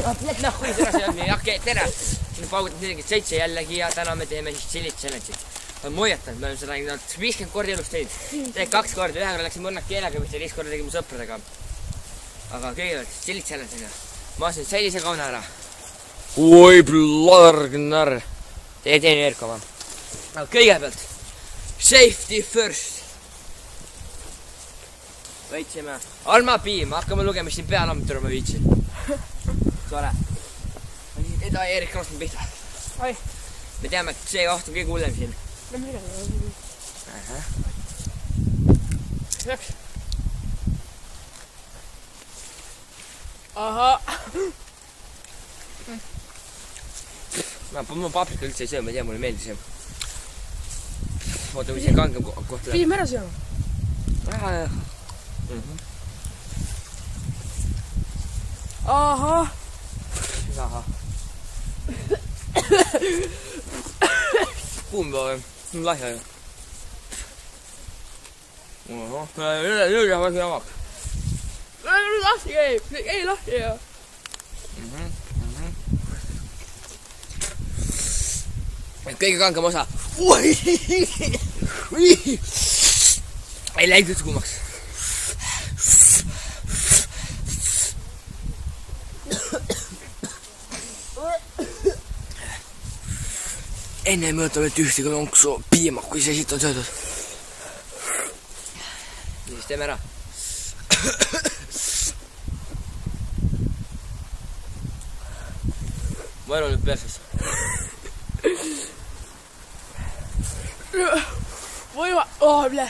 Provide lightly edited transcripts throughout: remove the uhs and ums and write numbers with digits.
Nahhui sõna seal, okei, tere! Siin paugutab 47 jällegi ja täna me teeme siis chillit challenge'it. Olen moiatanud, me oleme seda 50 korda elus teinud. Teed 2 korda, 1 korda läksime õnnad keelega, mis 2 korda tegime sõpradega. Aga kõigepealt chillit challenge on ju. Ma asin sellise kauna ära. Oi, blargnar! Tee teine Erkova. Aga kõigepealt safety first. Võitsime Alma Piim, hakkame lugemist siin pealamtur ma viitsin. Tore. Eda Erik Rosman pihta. Oi. Me teame, et see koht on kõige hullem siin. No mida? Läks. Aha. Ma paprika üldse ei söö, ma ei tea, mulle meeldis see. Oota, mis see kangem koht läheb? Pidime ära sööma. Ahah. Ahah. Kumba või? Lahja ju. Nüüd läheb asi jamaks. Lahti käib. Ei lahti ju. Kõige kangem osa. Ei läinud üldse kuumaks. Enne me võtame ühtegi lonksu piima, kui see siit on söödud. Nii, siis teeme ära. Ma arvan nüüd perses. Võima... Oh, ble.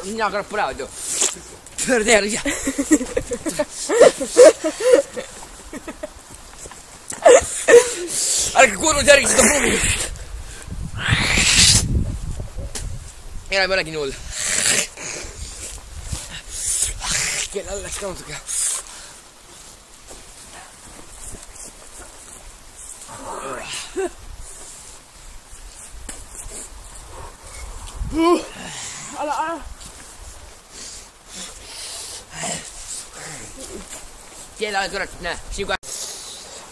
Mina kõrvad põlevad ju. Pööra teele ise. Ärge kurnud järgi seda pruumi. Mina ei olegi nii hull. Kellel läks ka natuke. Ala. Kelle oled kurat, näe, siin kohe.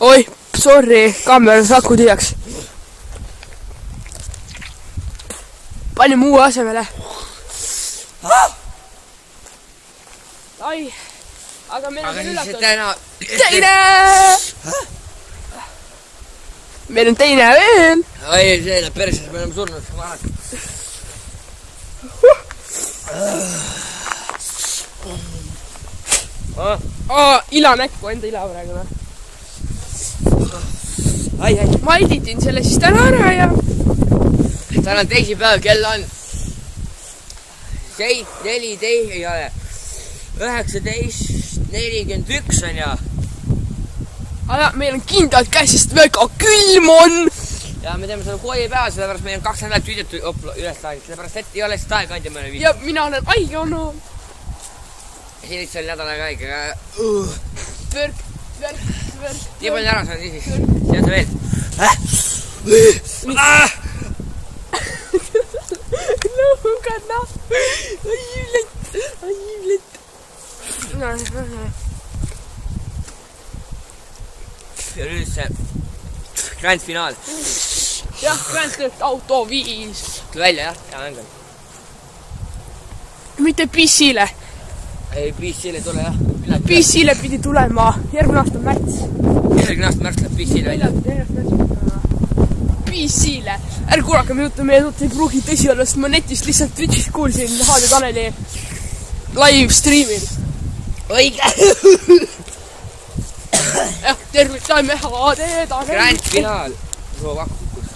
Oi, sorry, kaamera saku tühjaks. Panime uue asemele. Ai, aga meil on üllatud. Teine! Meil on teine veel. Ai, see läheb perses, me oleme surnud. Ila näkku, enda ila praegu. Ai. Ma editin selle siis täna ära ja... Täna on teisipäev, kell on 19:41 on ja. Aga meil on kindlalt käes, sest väga külm on. Ja me teeme seda kooli päeva, sellepärast meil on 2 nädalat videot üles laadid, sellepärast et ei ole seda aega andi mõne video. Ja mina olen haige olnud. Siin üldse oli nädal aega haige, aga... Vörk. Nii palju ära saanud siis. Siin on see veel. Lõuganna. Aiivlet. Ja nüüd see grand finaal. Jah, grand Theft Auto 5. Tule välja, jah? Hea mäng on. Mitte PC-le. Ei, PC-le ei tule, jah. PC-le pidi tulema järgmine aasta märts. Järgmine aasta märts läheb PC-le välja. PC-le. Ärge kuulake, meie jutt ei pruugi tõsi olla, sest ma netist lihtsalt Twitch'is kuulsin Haadio Taneli live streamil. Õige! Tervitame Haadio Taneli. Grand finaal. Soo vakukus.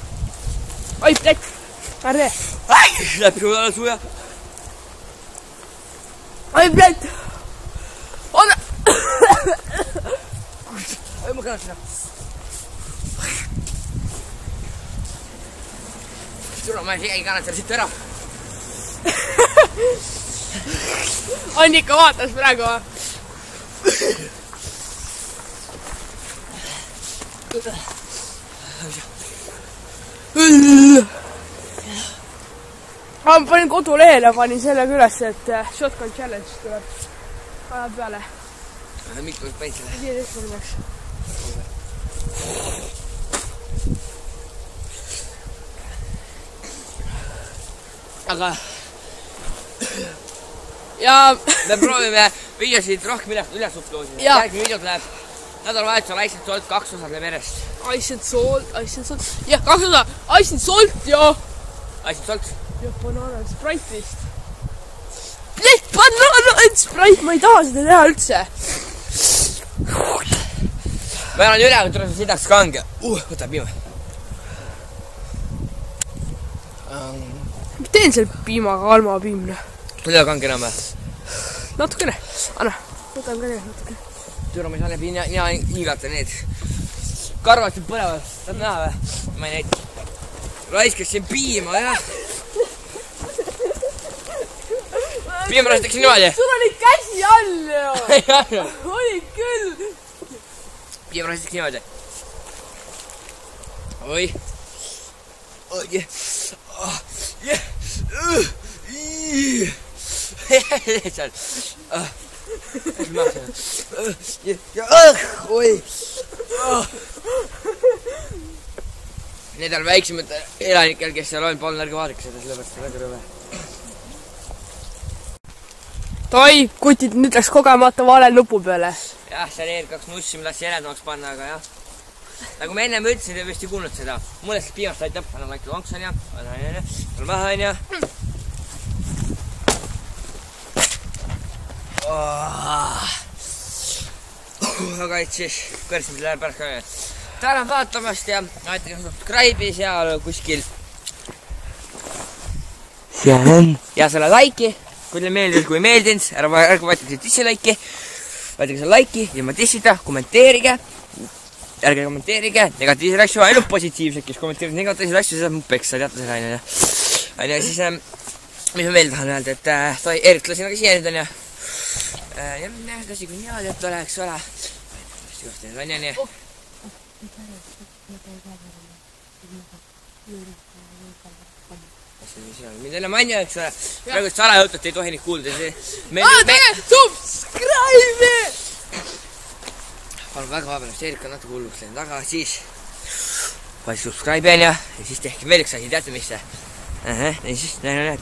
Oi, plekk. Ärge. Läheb sulle alla suja. Oi, plekk. Oda. Oi, ma kõnad sinna. Sulle ma ei kannata siit ära. Annika vaatas praegu. Ma panin kodulehele, panin sellega üles, et shotgun challenge tuleb aja peale. Mitu panid selle? 15 läks. Aga ja me proovime videosid rohkem üles uploadida. Järgmine videod läheb nädalavahetusel Ice and Salt 2 osad läheb järjest. Ice and Salt. Jah, 2 osa. Ice and Salt ja... Ice and Salt. Ja Banana and Sprite vist. Banana and Sprite, ma ei taha seda teha üldse. Ma annan üle, kui tuleb sidaks kange. Võtab piima. Ma teen selle piimaga almapiimne. Tule kange enam või? Natukene. Anna, võtan ka natukene. Türa, ma ei saa läbi nina hiigata need. Karvad siin põlevad. Saad näha või? Ma ei näita. Raiskaks siin piima, jah. Piima raiskaks niimoodi. Sul oli käsi all ju. Oli küll. Piima raiskaks niimoodi. Oi. Oi. Seal. Oi. Need on väiksemad elanikel, kes seal on, palun ärge vaadake seda, sellepärast väga rõve. Toi, kutid, nüüd läks kogemata vale nupu peale. Jah, seal ER2 nussi ma tahtsin jäledamaks panna, aga jah. Nagu ma ennem ütlesin, te vist ei kuulnud seda. Mulle siis piimast aitab, annan väike lonks on ja. Annan maha on ja. Aga et siis kõrsimid läheb pärast ka. Tänan vaatamast ja aitage subscribe'i seal kuskil. Ja selle like'i, kui teile meeldis, kui meeldinud, ärge vajutage dislike'i. Vajutage selle like'i, ilma dissita, kommenteerige. Ärge kommenteerige negatiivseid asju, ainult positiivsed, kes kommenteerivad negatiivseid asju, seda saab mu peksa, teate seda aine. Aine, siis, mis ma veel tahan öelda, et Erik lasin aga siia nüüd on ja lasi kui niimoodi, et oleks ole. Aine, nii. Mind enam anja, eks ole. Praegu salajõutat ei tohi neid kuulda. Subscribe! Palun väga vabandust, Erik on natuke hulluks läinud, aga siis vaid subscribe on ja siis tehke veel üks asi, teate mis see? Ja siis näe,